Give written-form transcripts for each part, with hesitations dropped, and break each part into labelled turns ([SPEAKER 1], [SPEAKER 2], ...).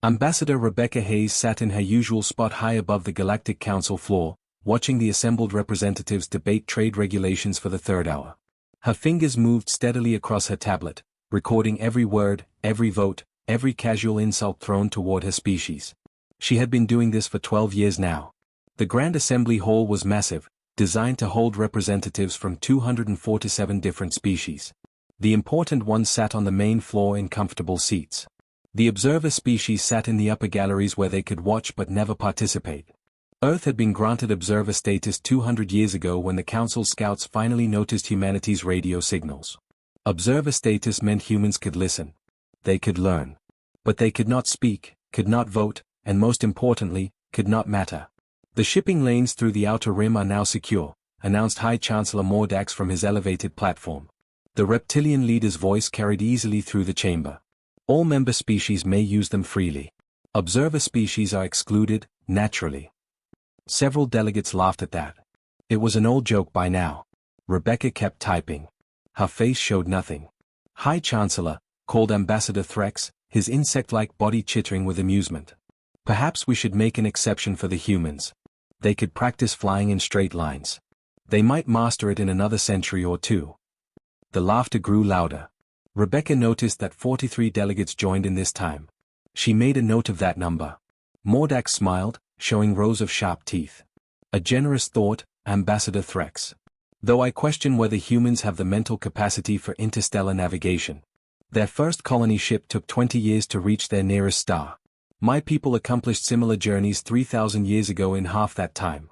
[SPEAKER 1] Ambassador Rebecca Hayes sat in her usual spot high above the Galactic Council floor, watching the assembled representatives debate trade regulations for the third hour. Her fingers moved steadily across her tablet, recording every word, every vote, every casual insult thrown toward her species. She had been doing this for 12 years now. The Grand Assembly Hall was massive, designed to hold representatives from 247 different species. The important ones sat on the main floor in comfortable seats. The observer species sat in the upper galleries where they could watch but never participate. Earth had been granted observer status 200 years ago when the Council scouts finally noticed humanity's radio signals. Observer status meant humans could listen. They could learn. But they could not speak, could not vote, and most importantly, could not matter. The shipping lanes through the Outer Rim are now secure, announced High Chancellor Mordax from his elevated platform. The reptilian leader's voice carried easily through the chamber. All member species may use them freely. Observer species are excluded, naturally. Several delegates laughed at that. It was an old joke by now. Rebecca kept typing. Her face showed nothing. High Chancellor, called Ambassador Threx, his insect-like body chittering with amusement. Perhaps we should make an exception for the humans. They could practice flying in straight lines. They might master it in another century or two. The laughter grew louder. Rebecca noticed that 43 delegates joined in this time. She made a note of that number. Mordax smiled, showing rows of sharp teeth. A generous thought, Ambassador Threx. Though I question whether humans have the mental capacity for interstellar navigation. Their first colony ship took 20 years to reach their nearest star. My people accomplished similar journeys 3,000 years ago in half that time.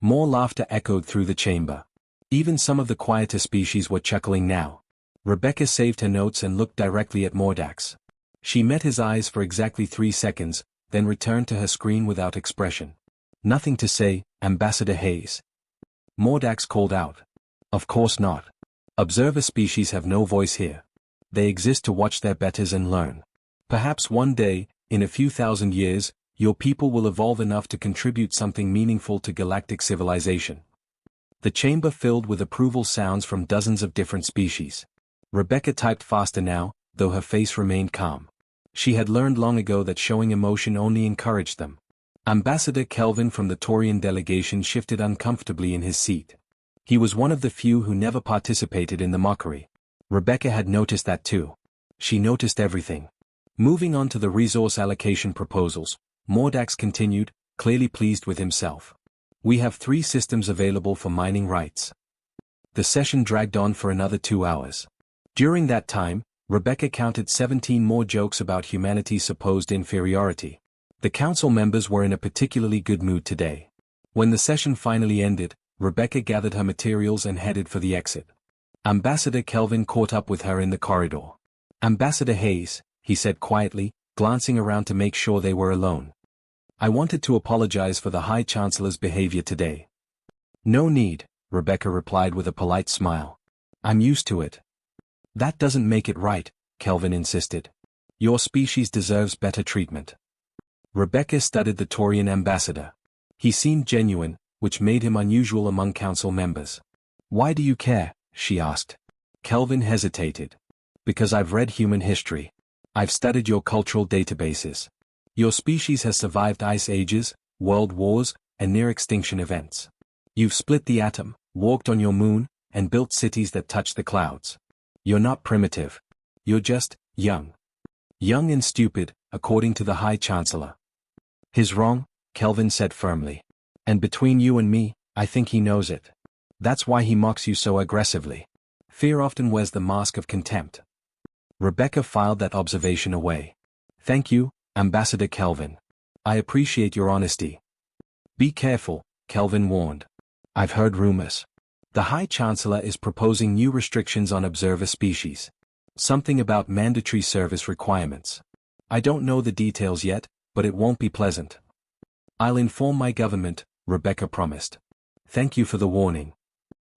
[SPEAKER 1] More laughter echoed through the chamber. Even some of the quieter species were chuckling now. Rebecca saved her notes and looked directly at Mordax. She met his eyes for exactly 3 seconds, then returned to her screen without expression. Nothing to say, Ambassador Hayes. Mordax called out. Of course not. Observer species have no voice here. They exist to watch their betters and learn. Perhaps one day, in a few thousand years, your people will evolve enough to contribute something meaningful to galactic civilization. The chamber filled with approval sounds from dozens of different species. Rebecca typed faster now, though her face remained calm. She had learned long ago that showing emotion only encouraged them. Ambassador Kelvin from the Taurian delegation shifted uncomfortably in his seat. He was one of the few who never participated in the mockery. Rebecca had noticed that too. She noticed everything. Moving on to the resource allocation proposals, Mordax continued, clearly pleased with himself. We have 3 systems available for mining rights. The session dragged on for another 2 hours. During that time, Rebecca counted 17 more jokes about humanity's supposed inferiority. The council members were in a particularly good mood today. When the session finally ended, Rebecca gathered her materials and headed for the exit. Ambassador Kelvin caught up with her in the corridor. Ambassador Hayes, he said quietly, glancing around to make sure they were alone. I wanted to apologize for the High Chancellor's behavior today. No need, Rebecca replied with a polite smile. I'm used to it. That doesn't make it right, Kelvin insisted. Your species deserves better treatment. Rebecca studied the Taurian ambassador. He seemed genuine, which made him unusual among council members. Why do you care? She asked. Kelvin hesitated. Because I've read human history. I've studied your cultural databases. Your species has survived ice ages, world wars, and near-extinction events. You've split the atom, walked on your moon, and built cities that touch the clouds. You're not primitive. You're just young. Young and stupid, according to the High Chancellor. He's wrong, Kelvin said firmly. And between you and me, I think he knows it. That's why he mocks you so aggressively. Fear often wears the mask of contempt. Rebecca filed that observation away. Thank you, Ambassador Kelvin. I appreciate your honesty. Be careful, Kelvin warned. I've heard rumors. The High Chancellor is proposing new restrictions on observer species. Something about mandatory service requirements. I don't know the details yet, but it won't be pleasant. I'll inform my government, Rebecca promised. Thank you for the warning.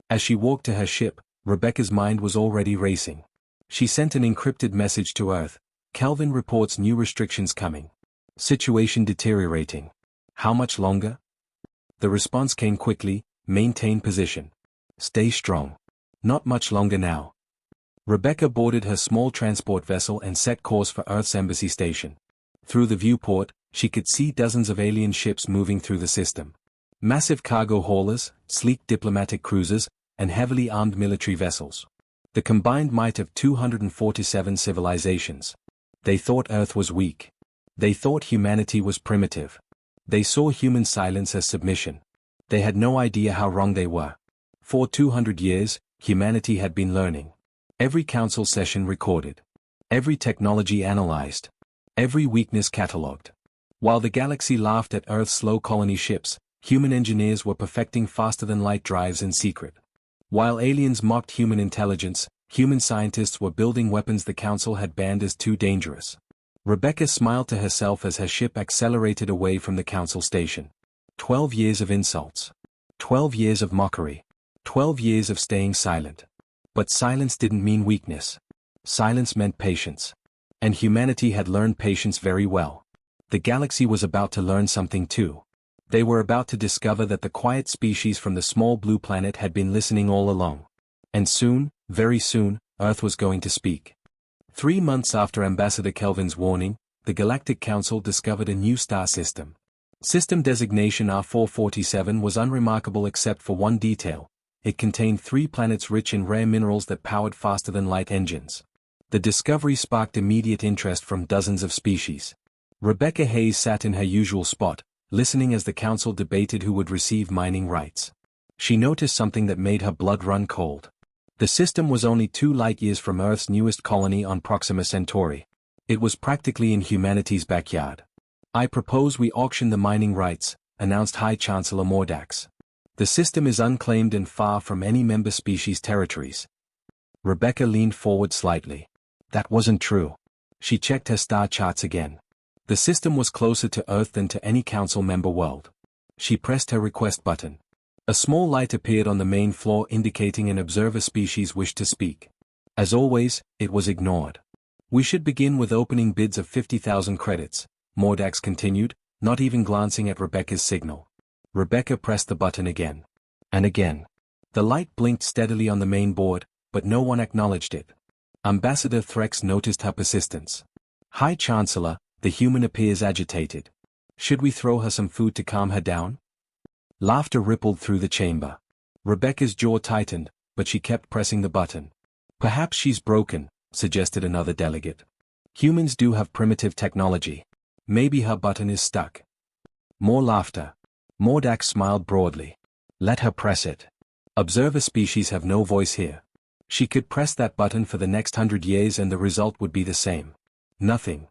[SPEAKER 1] As she walked to her ship, Rebecca's mind was already racing. She sent an encrypted message to Earth. Kelvin reports new restrictions coming. Situation deteriorating. How much longer? The response came quickly, maintain position. Stay strong. Not much longer now. Rebecca boarded her small transport vessel and set course for Earth's embassy station. Through the viewport, she could see dozens of alien ships moving through the system. Massive cargo haulers, sleek diplomatic cruisers, and heavily armed military vessels. The combined might of 247 civilizations. They thought Earth was weak. They thought humanity was primitive. They saw human silence as submission. They had no idea how wrong they were. For 200 years, humanity had been learning. Every council session recorded. Every technology analyzed. Every weakness catalogued. While the galaxy laughed at Earth's slow colony ships, human engineers were perfecting faster-than-light drives in secret. While aliens mocked human intelligence, human scientists were building weapons the council had banned as too dangerous. Rebecca smiled to herself as her ship accelerated away from the council station. 12 years of insults. 12 years of mockery. 12 years of staying silent. But silence didn't mean weakness. Silence meant patience. And humanity had learned patience very well. The galaxy was about to learn something too. They were about to discover that the quiet species from the small blue planet had been listening all along. And soon, very soon, Earth was going to speak. 3 months after Ambassador Kelvin's warning, the Galactic Council discovered a new star system. System designation R447 was unremarkable except for one detail. It contained 3 planets rich in rare minerals that powered faster-than-light engines. The discovery sparked immediate interest from dozens of species. Rebecca Hayes sat in her usual spot, listening as the council debated who would receive mining rights. She noticed something that made her blood run cold. The system was only 2 light-years from Earth's newest colony on Proxima Centauri. It was practically in humanity's backyard. "I propose we auction the mining rights," announced High Chancellor Mordax. "The system is unclaimed and far from any member species' territories." Rebecca leaned forward slightly. That wasn't true. She checked her star charts again. The system was closer to Earth than to any council member world. She pressed her request button. A small light appeared on the main floor indicating an observer species wished to speak. As always, it was ignored. "We should begin with opening bids of 50,000 credits, Mordax continued, not even glancing at Rebecca's signal. Rebecca pressed the button again. And again. The light blinked steadily on the main board, but no one acknowledged it. Ambassador Threx noticed her persistence. "High Chancellor, the human appears agitated. Should we throw her some food to calm her down?" Laughter rippled through the chamber. Rebecca's jaw tightened, but she kept pressing the button. "Perhaps she's broken," suggested another delegate. "Humans do have primitive technology. Maybe her button is stuck." More laughter. Mordax smiled broadly. "Let her press it. Observer species have no voice here. She could press that button for the next 100 years and the result would be the same. Nothing."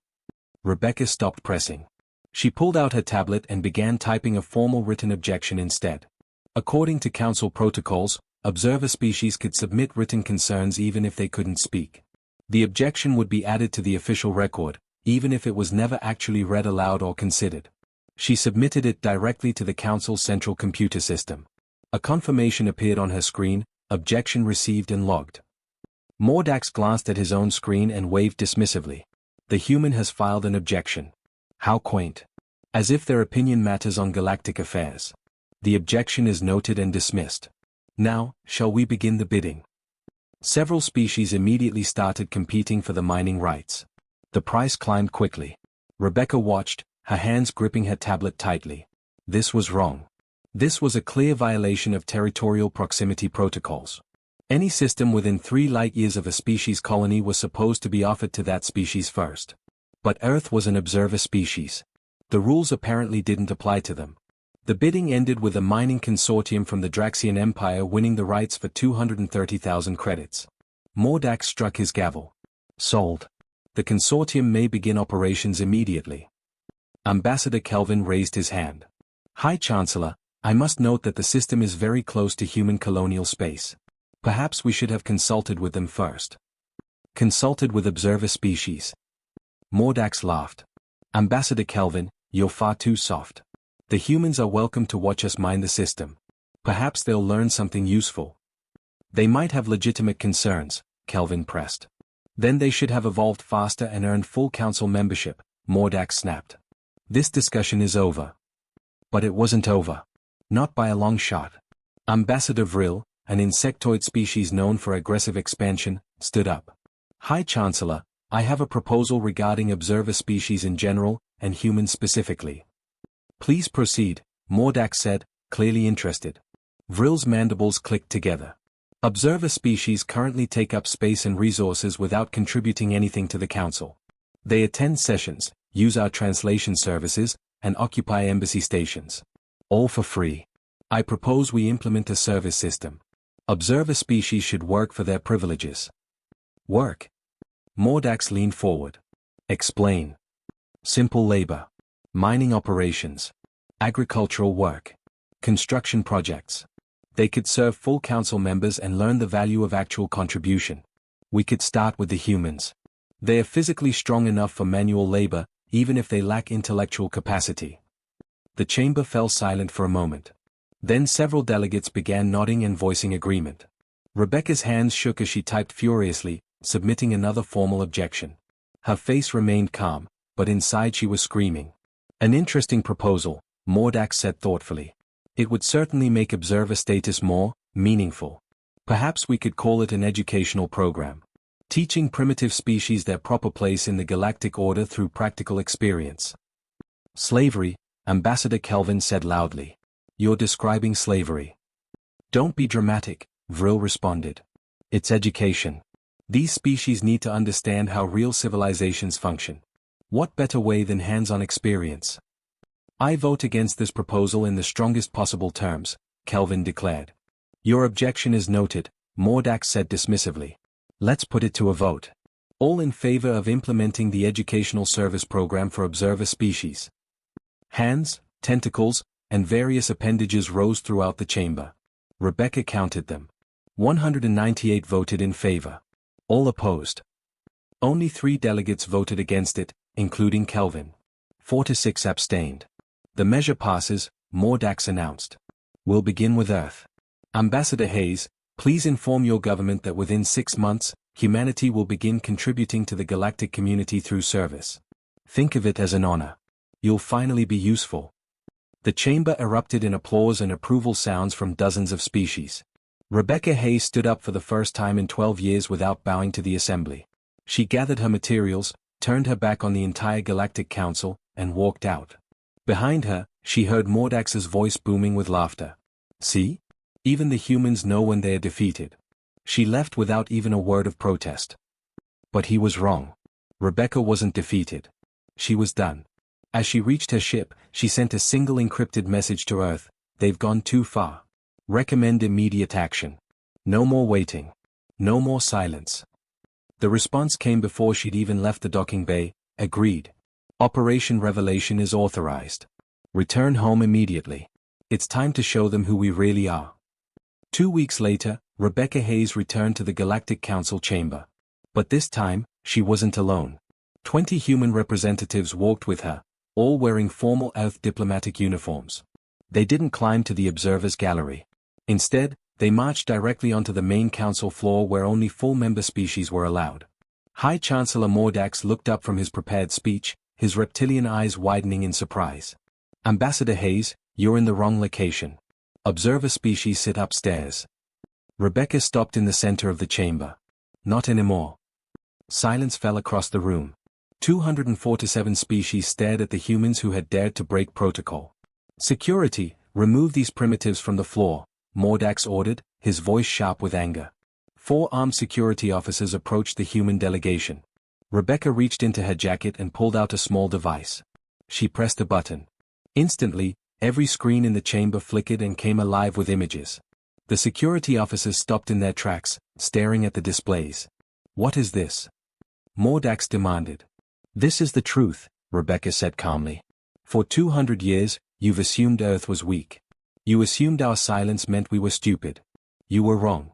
[SPEAKER 1] Rebecca stopped pressing. She pulled out her tablet and began typing a formal written objection instead. According to council protocols, observer species could submit written concerns even if they couldn't speak. The objection would be added to the official record, even if it was never actually read aloud or considered. She submitted it directly to the council's central computer system. A confirmation appeared on her screen, "Objection received and logged." Mordax glanced at his own screen and waved dismissively. "The human has filed an objection." How quaint. As if their opinion matters on galactic affairs. "The objection is noted and dismissed. Now, shall we begin the bidding?" Several species immediately started competing for the mining rights. The price climbed quickly. Rebecca watched, her hands gripping her tablet tightly. This was wrong. This was a clear violation of territorial proximity protocols. Any system within 3 light-years of a species colony was supposed to be offered to that species first. But Earth was an observer species. The rules apparently didn't apply to them. The bidding ended with a mining consortium from the Draxian Empire winning the rights for 230,000 credits. Mordax struck his gavel. "Sold. The consortium may begin operations immediately." Ambassador Kelvin raised his hand. "High Chancellor, I must note that the system is very close to human colonial space. Perhaps we should have consulted with them first." "Consulted with observer species?" Mordax laughed. "Ambassador Kelvin, you're far too soft. The humans are welcome to watch us mine the system. Perhaps they'll learn something useful." "They might have legitimate concerns," Kelvin pressed. "Then they should have evolved faster and earned full council membership," Mordax snapped. "This discussion is over." But it wasn't over. Not by a long shot. Ambassador Vril, an insectoid species known for aggressive expansion, stood up. "High Chancellor, I have a proposal regarding observer species in general, and humans specifically. Please proceed, Mordax said, clearly interested. Vril's mandibles clicked together. Observer species currently take up space and resources without contributing anything to the Council. They attend sessions, use our translation services, and occupy embassy stations. All for free. I propose we implement a service system. Observer species should work for their privileges. Work? Mordax leaned forward. Explain. Simple labor. Mining operations. Agricultural work. Construction projects. They could serve full council members and learn the value of actual contribution. We could start with the humans. They are physically strong enough for manual labor, even if they lack intellectual capacity. The chamber fell silent for a moment. Then several delegates began nodding and voicing agreement. Rebecca's hands shook as she typed furiously, submitting another formal objection. Her face remained calm, but inside she was screaming. An interesting proposal, Mordax said thoughtfully. It would certainly make observer status more meaningful. Perhaps we could call it an educational program. Teaching primitive species their proper place in the galactic order through practical experience. Slavery, Ambassador Kelvin said loudly. You're describing slavery. Don't be dramatic, Vril responded. It's education. These species need to understand how real civilizations function. What better way than hands-on experience? I vote against this proposal in the strongest possible terms, Kelvin declared. Your objection is noted, Mordax said dismissively. Let's put it to a vote. All in favor of implementing the educational service program for observer species. Hands, tentacles, and various appendages rose throughout the chamber. Rebecca counted them. 198 voted in favor. All opposed. Only 3 delegates voted against it, including Kelvin. 4 to 6 abstained. The measure passes, Mordax announced. We'll begin with Earth. Ambassador Hayes, please inform your government that within 6 months, humanity will begin contributing to the galactic community through service. Think of it as an honor. You'll finally be useful. The chamber erupted in applause and approval sounds from dozens of species. Rebecca Hayes stood up for the first time in 12 years without bowing to the assembly. She gathered her materials, turned her back on the entire Galactic Council, and walked out. Behind her, she heard Mordax's voice booming with laughter. See? Even the humans know when they are defeated. She left without even a word of protest. But he was wrong. Rebecca wasn't defeated. She was done. As she reached her ship, she sent a single encrypted message to Earth. They've gone too far. Recommend immediate action. No more waiting. No more silence. The response came before she'd even left the docking bay. Agreed. Operation Revelation is authorized. Return home immediately. It's time to show them who we really are. 2 weeks later, Rebecca Hayes returned to the Galactic Council chamber. But this time, she wasn't alone. 20 human representatives walked with her, all wearing formal Earth diplomatic uniforms. They didn't climb to the observers' gallery. Instead, they marched directly onto the main council floor where only full member species were allowed. High Chancellor Mordax looked up from his prepared speech, his reptilian eyes widening in surprise. Ambassador Hayes, you're in the wrong location. Observer species sit upstairs. Rebecca stopped in the center of the chamber. Not anymore. Silence fell across the room. 247 species stared at the humans who had dared to break protocol. Security, remove these primitives from the floor, Mordax ordered, his voice sharp with anger. 4 armed security officers approached the human delegation. Rebecca reached into her jacket and pulled out a small device. She pressed a button. Instantly, every screen in the chamber flickered and came alive with images. The security officers stopped in their tracks, staring at the displays. What is this? Mordax demanded. This is the truth, Rebecca said calmly. For 200 years, you've assumed Earth was weak. You assumed our silence meant we were stupid. You were wrong.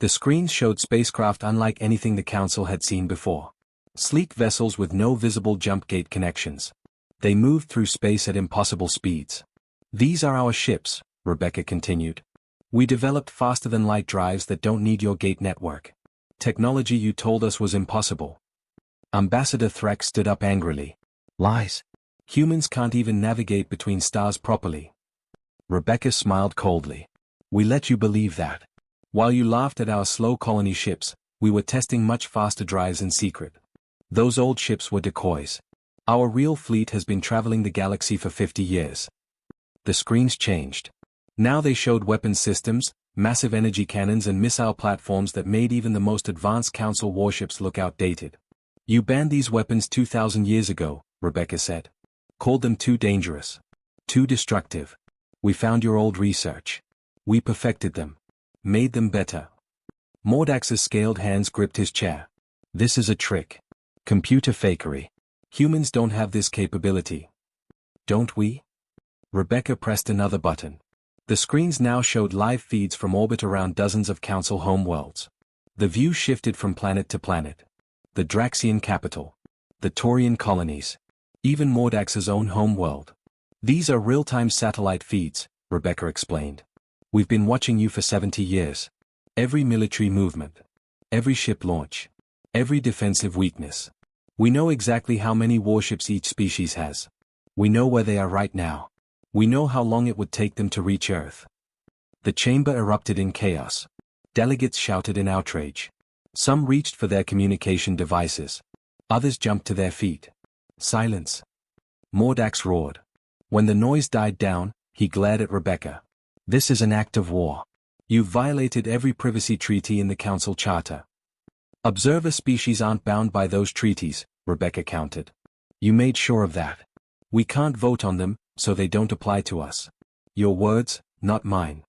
[SPEAKER 1] The screens showed spacecraft unlike anything the Council had seen before. Sleek vessels with no visible jump gate connections. They moved through space at impossible speeds. These are our ships, Rebecca continued. We developed faster-than-light drives that don't need your gate network. Technology you told us was impossible. Ambassador Threx stood up angrily. Lies. Humans can't even navigate between stars properly. Rebecca smiled coldly. We let you believe that. While you laughed at our slow colony ships, we were testing much faster drives in secret. Those old ships were decoys. Our real fleet has been traveling the galaxy for 50 years. The screens changed. Now they showed weapons systems, massive energy cannons and missile platforms that made even the most advanced Council warships look outdated. You banned these weapons 2,000 years ago, Rebecca said. Called them too dangerous. Too destructive. We found your old research. We perfected them. Made them better. Mordax's scaled hands gripped his chair. This is a trick. Computer fakery. Humans don't have this capability. Don't we? Rebecca pressed another button. The screens now showed live feeds from orbit around dozens of Council homeworlds. The view shifted from planet to planet. The Draxian capital. The Taurian colonies. Even Mordax's own homeworld. These are real-time satellite feeds, Rebecca explained. We've been watching you for 70 years. Every military movement. Every ship launch. Every defensive weakness. We know exactly how many warships each species has. We know where they are right now. We know how long it would take them to reach Earth. The chamber erupted in chaos. Delegates shouted in outrage. Some reached for their communication devices. Others jumped to their feet. Silence. Mordax roared. When the noise died down, he glared at Rebecca. This is an act of war. You've violated every privacy treaty in the Council Charter. Observer species aren't bound by those treaties, Rebecca countered. You made sure of that. We can't vote on them, so they don't apply to us. Your words, not mine.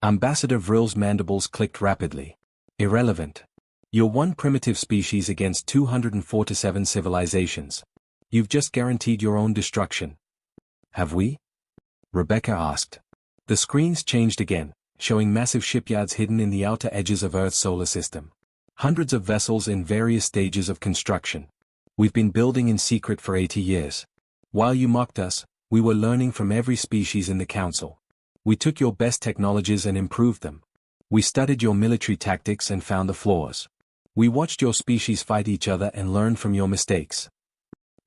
[SPEAKER 1] Ambassador Vrill's mandibles clicked rapidly. Irrelevant. You're one primitive species against 247 civilizations. You've just guaranteed your own destruction. Have we? Rebecca asked. The screens changed again, showing massive shipyards hidden in the outer edges of Earth's solar system. Hundreds of vessels in various stages of construction. We've been building in secret for 80 years. While you mocked us, we were learning from every species in the Council. We took your best technologies and improved them. We studied your military tactics and found the flaws. We watched your species fight each other and learned from your mistakes.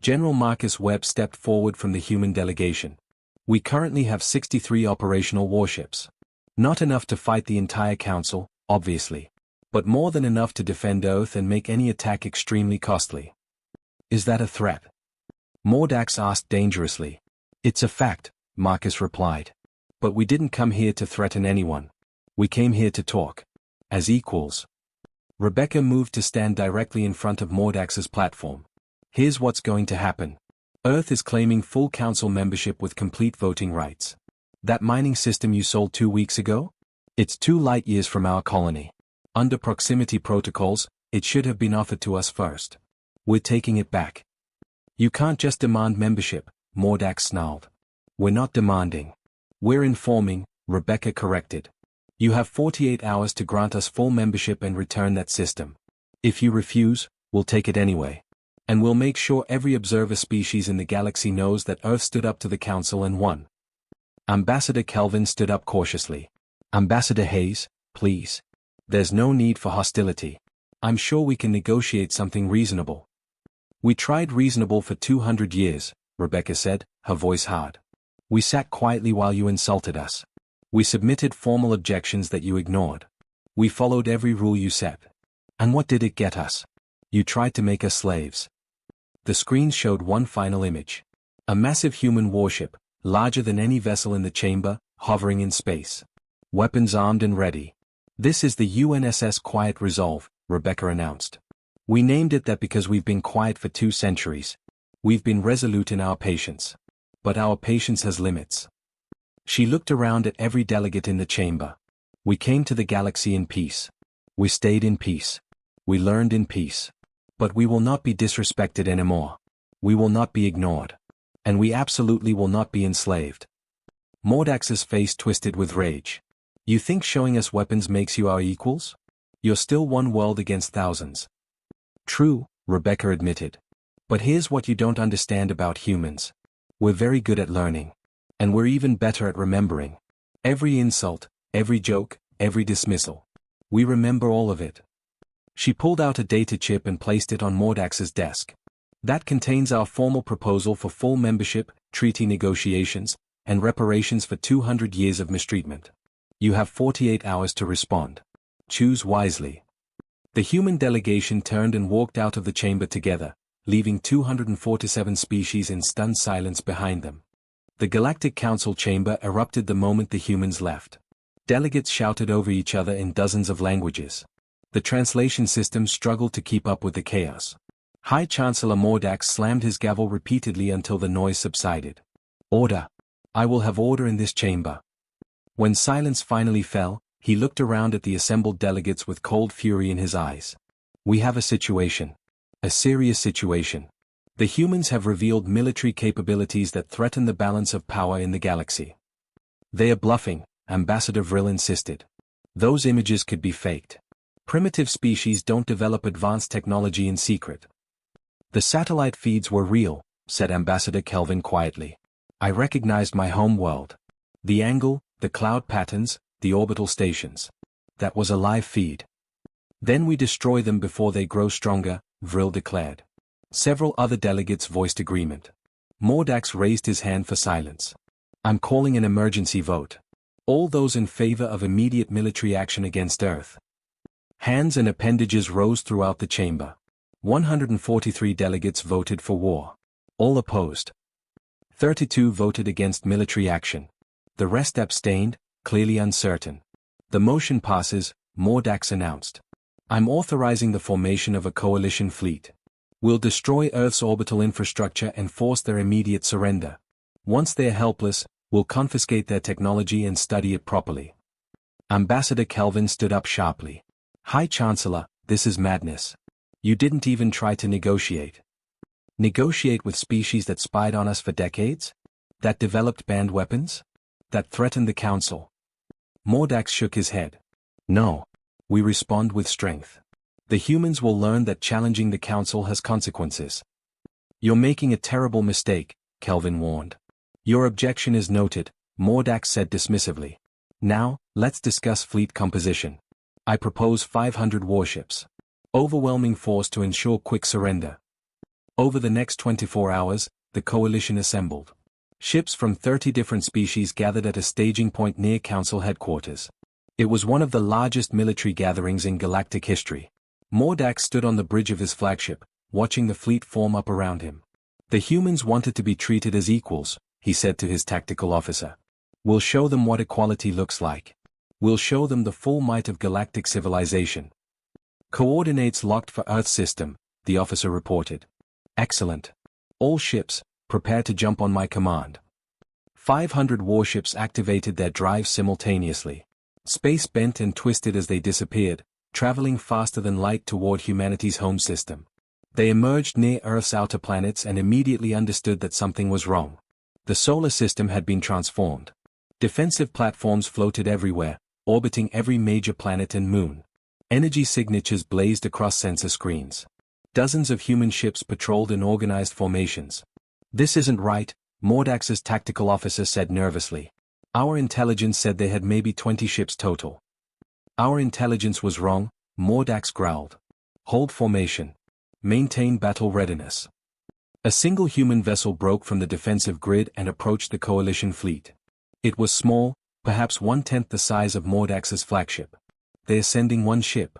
[SPEAKER 1] General Marcus Webb stepped forward from the human delegation. We currently have 63 operational warships. Not enough to fight the entire Council, obviously. But more than enough to defend Earth and make any attack extremely costly. Is that a threat? Mordax asked dangerously. It's a fact, Marcus replied. But we didn't come here to threaten anyone. We came here to talk. As equals. Rebecca moved to stand directly in front of Mordax's platform. Here's what's going to happen. Earth is claiming full Council membership with complete voting rights. That mining system you sold 2 weeks ago? It's 2 light years from our colony. Under proximity protocols, it should have been offered to us first. We're taking it back. You can't just demand membership, Mordax snarled. We're not demanding. We're informing, Rebecca corrected. You have 48 hours to grant us full membership and return that system. If you refuse, we'll take it anyway. And we'll make sure every observer species in the galaxy knows that Earth stood up to the Council and won. Ambassador Kelvin stood up cautiously. Ambassador Hayes, please. There's no need for hostility. I'm sure we can negotiate something reasonable. We tried reasonable for 200 years, Rebecca said, her voice hard. We sat quietly while you insulted us. We submitted formal objections that you ignored. We followed every rule you set. And what did it get us? You tried to make us slaves. The screen showed one final image. A massive human warship, larger than any vessel in the chamber, hovering in space. Weapons armed and ready. This is the UNSS Quiet Resolve, Rebecca announced. We named it that because we've been quiet for 2 centuries. We've been resolute in our patience. But our patience has limits. She looked around at every delegate in the chamber. We came to the galaxy in peace. We stayed in peace. We learned in peace. But we will not be disrespected anymore. We will not be ignored. And we absolutely will not be enslaved. Mordax's face twisted with rage. You think showing us weapons makes you our equals? You're still one world against thousands. True, Rebecca admitted. But here's what you don't understand about humans. We're very good at learning. And we're even better at remembering. Every insult, every joke, every dismissal. We remember all of it. She pulled out a data chip and placed it on Mordax's desk. That contains our formal proposal for full membership, treaty negotiations, and reparations for 200 years of mistreatment. You have 48 hours to respond. Choose wisely. The human delegation turned and walked out of the chamber together, leaving 247 species in stunned silence behind them. The Galactic Council chamber erupted the moment the humans left. Delegates shouted over each other in dozens of languages. The translation system struggled to keep up with the chaos. High Chancellor Mordax slammed his gavel repeatedly until the noise subsided. Order! I will have order in this chamber. When silence finally fell, he looked around at the assembled delegates with cold fury in his eyes. We have a situation. A serious situation. The humans have revealed military capabilities that threaten the balance of power in the galaxy. They are bluffing, Ambassador Vril insisted. Those images could be faked. Primitive species don't develop advanced technology in secret. The satellite feeds were real, said Ambassador Kelvin quietly. I recognized my home world. The angle, the cloud patterns, the orbital stations. That was a live feed. Then we destroy them before they grow stronger, Vril declared. Several other delegates voiced agreement. Mordax raised his hand for silence. I'm calling an emergency vote. All those in favor of immediate military action against Earth. Hands and appendages rose throughout the chamber. 143 delegates voted for war. All opposed. 32 voted against military action. The rest abstained, clearly uncertain. The motion passes, Mordax announced. I'm authorizing the formation of a coalition fleet. We'll destroy Earth's orbital infrastructure and force their immediate surrender. Once they're helpless, we'll confiscate their technology and study it properly. Ambassador Kelvin stood up sharply. High Chancellor, this is madness. You didn't even try to negotiate. Negotiate with species that spied on us for decades? That developed banned weapons? That threatened the Council? Mordax shook his head. No. We respond with strength. The humans will learn that challenging the Council has consequences. You're making a terrible mistake, Kelvin warned. Your objection is noted, Mordax said dismissively. Now, let's discuss fleet composition. I propose 500 warships. Overwhelming force to ensure quick surrender. Over the next 24 hours, the coalition assembled. Ships from 30 different species gathered at a staging point near Council headquarters. It was one of the largest military gatherings in galactic history. Mordax stood on the bridge of his flagship, watching the fleet form up around him. The humans wanted to be treated as equals, he said to his tactical officer. We'll show them what equality looks like. We'll show them the full might of galactic civilization. Coordinates locked for Earth system, the officer reported. Excellent. All ships, prepare to jump on my command. 500 warships activated their drives simultaneously. Space bent and twisted as they disappeared, traveling faster than light toward humanity's home system. They emerged near Earth's outer planets and immediately understood that something was wrong. The solar system had been transformed. Defensive platforms floated everywhere, orbiting every major planet and moon. Energy signatures blazed across sensor screens. Dozens of human ships patrolled in organized formations. This isn't right, Mordax's tactical officer said nervously. Our intelligence said they had maybe 20 ships total. Our intelligence was wrong, Mordax growled. Hold formation. Maintain battle readiness. A single human vessel broke from the defensive grid and approached the coalition fleet. It was small, perhaps 1/10 the size of Mordax's flagship. They're sending one ship.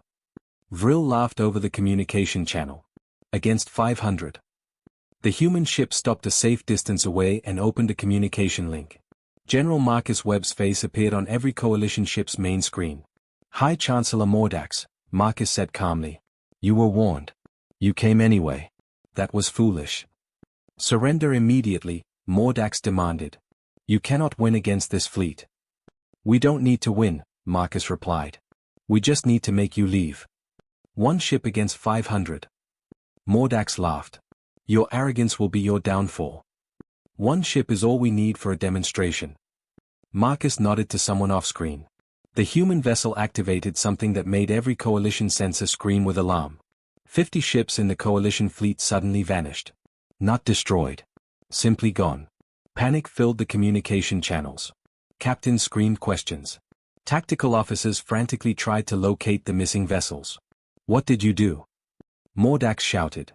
[SPEAKER 1] Vril laughed over the communication channel. Against 500. The human ship stopped a safe distance away and opened a communication link. General Marcus Webb's face appeared on every coalition ship's main screen. High Chancellor Mordax, Marcus said calmly. You were warned. You came anyway. That was foolish. Surrender immediately, Mordax demanded. You cannot win against this fleet. We don't need to win, Marcus replied. We just need to make you leave. One ship against 500. Mordax laughed. Your arrogance will be your downfall. One ship is all we need for a demonstration. Marcus nodded to someone off-screen. The human vessel activated something that made every coalition sensor scream with alarm. 50 ships in the coalition fleet suddenly vanished. Not destroyed. Simply gone. Panic filled the communication channels. Captains screamed questions. Tactical officers frantically tried to locate the missing vessels. What did you do? Mordax shouted.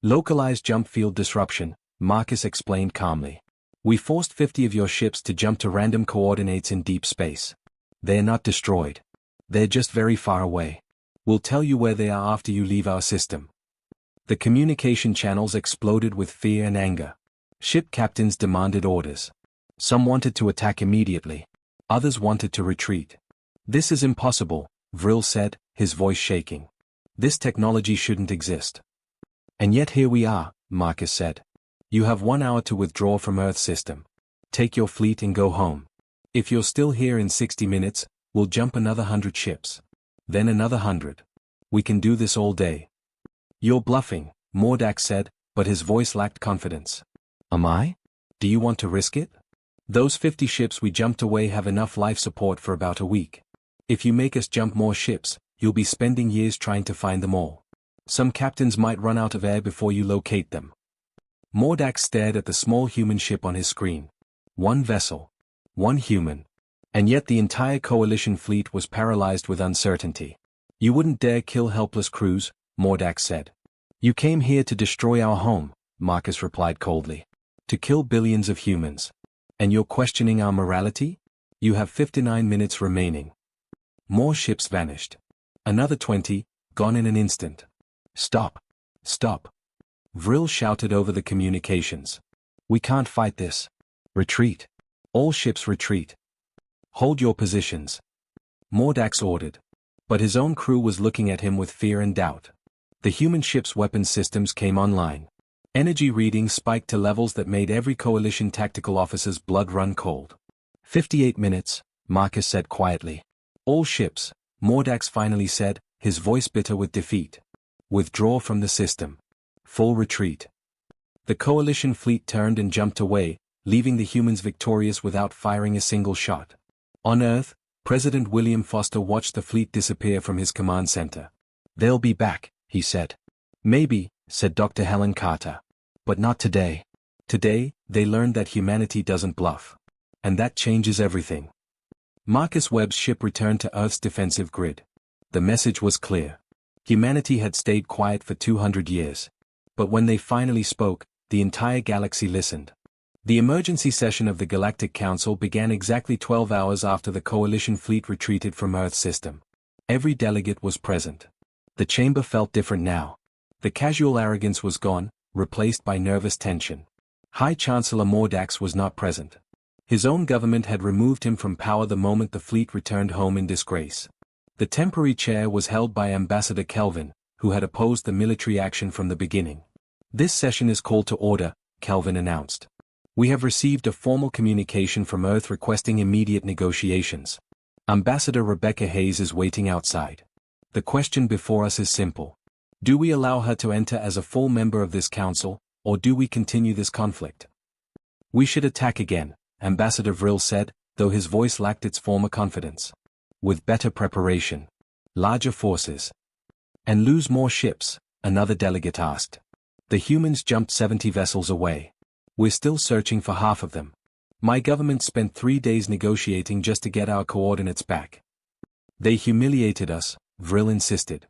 [SPEAKER 1] Localized jump field disruption, Marcus explained calmly. We forced 50 of your ships to jump to random coordinates in deep space. They're not destroyed. They're just very far away. We'll tell you where they are after you leave our system. The communication channels exploded with fear and anger. Ship captains demanded orders. Some wanted to attack immediately. Others wanted to retreat. "This is impossible," Vril said, his voice shaking. "This technology shouldn't exist." "And yet here we are," Marcus said. "You have 1 hour to withdraw from Earth system. Take your fleet and go home. If you're still here in 60 minutes, we'll jump another 100 ships. Then another 100. We can do this all day." "You're bluffing," Mordax said, but his voice lacked confidence. "Am I? Do you want to risk it? Those 50 ships we jumped away have enough life support for about a week. If you make us jump more ships, you'll be spending years trying to find them all. Some captains might run out of air before you locate them." Mordax stared at the small human ship on his screen. One vessel. One human. And yet the entire coalition fleet was paralyzed with uncertainty. "You wouldn't dare kill helpless crews," Mordax said. "You came here to destroy our home," Marcus replied coldly. "To kill billions of humans. And you're questioning our morality? You have 59 minutes remaining." More ships vanished. Another 20, gone in an instant. "Stop! Stop!" Vril shouted over the communications. "We can't fight this. Retreat. All ships retreat. Hold your positions," Mordax ordered. But his own crew was looking at him with fear and doubt. The human ship's weapon systems came online. Energy readings spiked to levels that made every coalition tactical officer's blood run cold. 58 minutes, Marcus said quietly. "All ships," Mordax finally said, his voice bitter with defeat. "Withdraw from the system. Full retreat." The coalition fleet turned and jumped away, leaving the humans victorious without firing a single shot. On Earth, President William Foster watched the fleet disappear from his command center. "They'll be back," he said. "Maybe," said Dr. Helen Carter. "But not today. Today, they learned that humanity doesn't bluff. And that changes everything." Marcus Webb's ship returned to Earth's defensive grid. The message was clear. Humanity had stayed quiet for 200 years. But when they finally spoke, the entire galaxy listened. The emergency session of the Galactic Council began exactly 12 hours after the coalition fleet retreated from Earth's system. Every delegate was present. The chamber felt different now. The casual arrogance was gone, replaced by nervous tension. High Chancellor Mordax was not present. His own government had removed him from power the moment the fleet returned home in disgrace. The temporary chair was held by Ambassador Kelvin, who had opposed the military action from the beginning. "This session is called to order," Kelvin announced. "We have received a formal communication from Earth requesting immediate negotiations. Ambassador Rebecca Hayes is waiting outside. The question before us is simple. Do we allow her to enter as a full member of this council, or do we continue this conflict?" "We should attack again," Ambassador Vril said, though his voice lacked its former confidence. "With better preparation. Larger forces. And lose more ships," another delegate asked. "The humans jumped 70 vessels away. We're still searching for half of them. My government spent 3 days negotiating just to get our coordinates back." "They humiliated us," Vril insisted.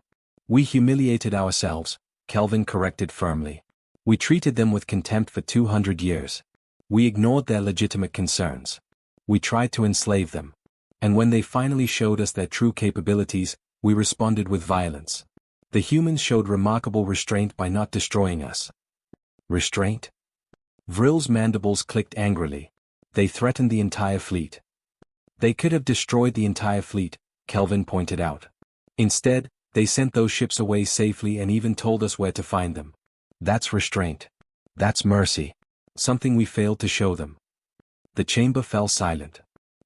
[SPEAKER 1] "We humiliated ourselves," Kelvin corrected firmly. "We treated them with contempt for 200 years. We ignored their legitimate concerns. We tried to enslave them. And when they finally showed us their true capabilities, we responded with violence. The humans showed remarkable restraint by not destroying us." "Restraint?" Vril's mandibles clicked angrily. "They threatened the entire fleet." "They could have destroyed the entire fleet," Kelvin pointed out. "Instead, they sent those ships away safely and even told us where to find them. That's restraint. That's mercy. Something we failed to show them." The chamber fell silent.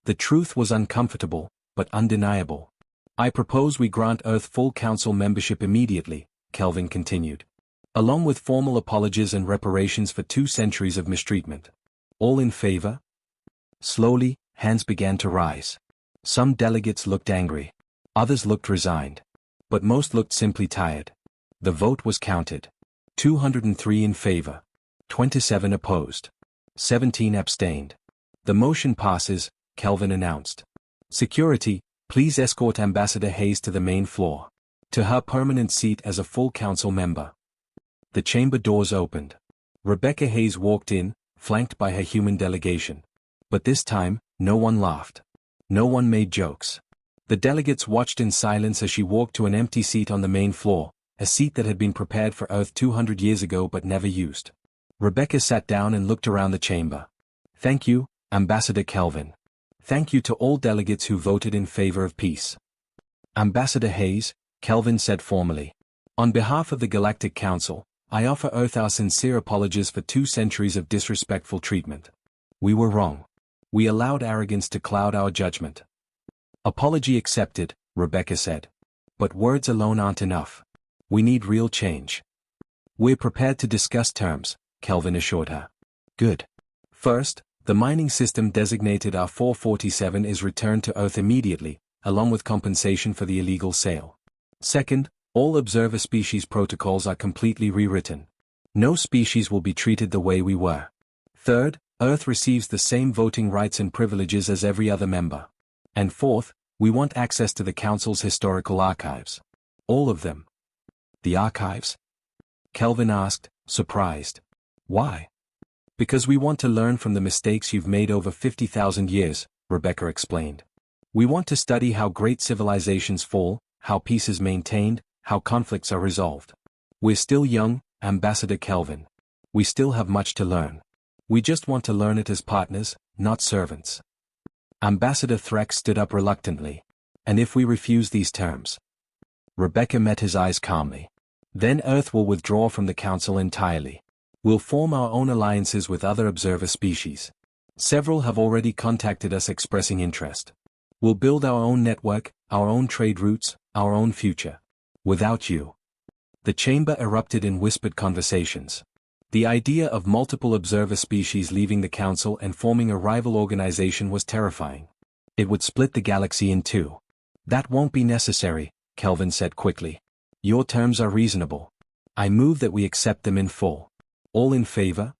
[SPEAKER 1] The truth was uncomfortable, but undeniable. "I propose we grant Earth full council membership immediately," Kelvin continued. "Along with formal apologies and reparations for 2 centuries of mistreatment. All in favor?" Slowly, hands began to rise. Some delegates looked angry. Others looked resigned. But most looked simply tired. The vote was counted. 203 in favor. 27 opposed. 17 abstained. "The motion passes," Kelvin announced. "Security, please escort Ambassador Hayes to the main floor. To her permanent seat as a full council member." The chamber doors opened. Rebecca Hayes walked in, flanked by her human delegation. But this time, no one laughed. No one made jokes. The delegates watched in silence as she walked to an empty seat on the main floor, a seat that had been prepared for Earth 200 years ago but never used. Rebecca sat down and looked around the chamber. Thank you, Ambassador Kelvin. Thank you to all delegates who voted in favor of peace. Ambassador Hayes, Kelvin said formally. On behalf of the Galactic Council, I offer Earth our sincere apologies for 2 centuries of disrespectful treatment. We were wrong. We allowed arrogance to cloud our judgment. Apology accepted, Rebecca said. But words alone aren't enough. We need real change. We're prepared to discuss terms, Kelvin assured her. Good. First, the mining system designated R447 is returned to Earth immediately, along with compensation for the illegal sale. Second, all observer species protocols are completely rewritten. No species will be treated the way we were. Third, Earth receives the same voting rights and privileges as every other member. And fourth, we want access to the Council's historical archives. All of them. The archives? Kelvin asked, surprised. Why? Because we want to learn from the mistakes you've made over 50,000 years, Rebecca explained. We want to study how great civilizations fall, how peace is maintained, how conflicts are resolved. We're still young, Ambassador Kelvin. We still have much to learn. We just want to learn it as partners, not servants. Ambassador Threx stood up reluctantly. And if we refuse these terms? Rebecca met his eyes calmly. Then Earth will withdraw from the Council entirely. We'll form our own alliances with other observer species. Several have already contacted us expressing interest. We'll build our own network, our own trade routes, our own future. Without you. The chamber erupted in whispered conversations. The idea of multiple observer species leaving the Council and forming a rival organization was terrifying. It would split the galaxy in 2. That won't be necessary, Kelvin said quickly. Your terms are reasonable. I move that we accept them in full. All in favor?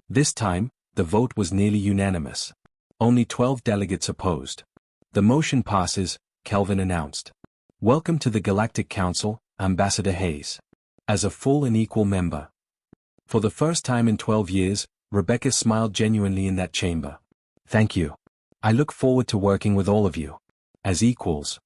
[SPEAKER 1] This time, the vote was nearly unanimous. Only 12 delegates opposed. The motion passes, Kelvin announced. Welcome to the Galactic Council, Ambassador Hayes. As a full and equal member. For the first time in 12 years, Rebecca smiled genuinely in that chamber. Thank you. I look forward to working with all of you. As equals.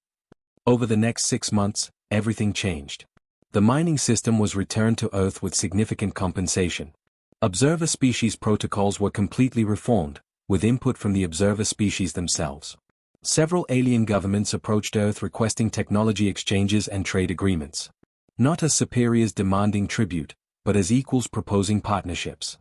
[SPEAKER 1] Over the next 6 months, everything changed. The mining system was returned to Earth with significant compensation. Observer species protocols were completely reformed, with input from the observer species themselves. Several alien governments approached Earth requesting technology exchanges and trade agreements. Not as superiors demanding tribute, but as equals proposing partnerships.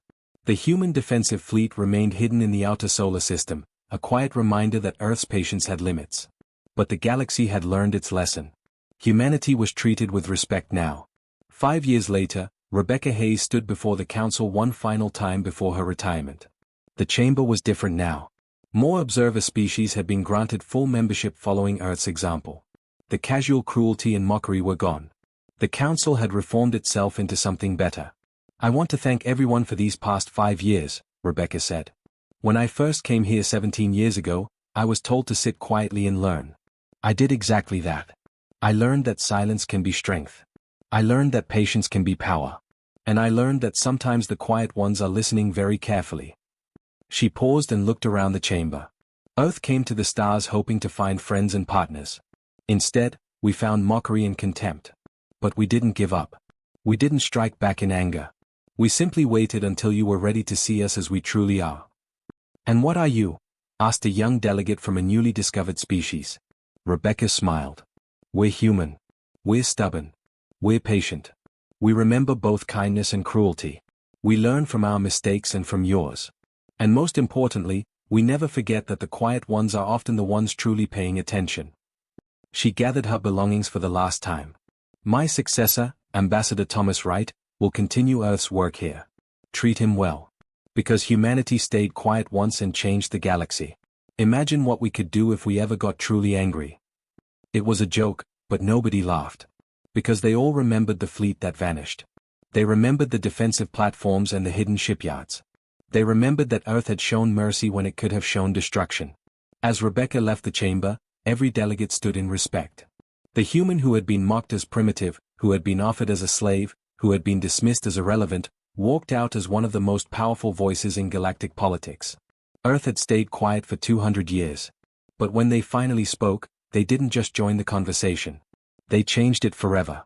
[SPEAKER 1] The human defensive fleet remained hidden in the outer solar system, a quiet reminder that Earth's patience had limits. But the galaxy had learned its lesson. Humanity was treated with respect now. 5 years later, Rebecca Hayes stood before the Council one final time before her retirement. The chamber was different now. More observer species had been granted full membership following Earth's example. The casual cruelty and mockery were gone. The Council had reformed itself into something better. I want to thank everyone for these past 5 years, Rebecca said. When I first came here 17 years ago, I was told to sit quietly and learn. I did exactly that. I learned that silence can be strength. I learned that patience can be power. And I learned that sometimes the quiet ones are listening very carefully. She paused and looked around the chamber. Earth came to the stars hoping to find friends and partners. Instead, we found mockery and contempt. But we didn't give up. We didn't strike back in anger. We simply waited until you were ready to see us as we truly are. And what are you? Asked a young delegate from a newly discovered species. Rebecca smiled. We're human. We're stubborn. We're patient. We remember both kindness and cruelty. We learn from our mistakes and from yours. And most importantly, we never forget that the quiet ones are often the ones truly paying attention. She gathered her belongings for the last time. My successor, Ambassador Thomas Wright, will continue Earth's work here. Treat him well. Because humanity stayed quiet once and changed the galaxy. Imagine what we could do if we ever got truly angry. It was a joke, but nobody laughed. Because they all remembered the fleet that vanished. They remembered the defensive platforms and the hidden shipyards. They remembered that Earth had shown mercy when it could have shown destruction. As Rebecca left the chamber, every delegate stood in respect. The human who had been mocked as primitive, who had been offered as a slave, who had been dismissed as irrelevant, walked out as one of the most powerful voices in galactic politics. Earth had stayed quiet for 200 years. But when they finally spoke, they didn't just join the conversation. They changed it forever.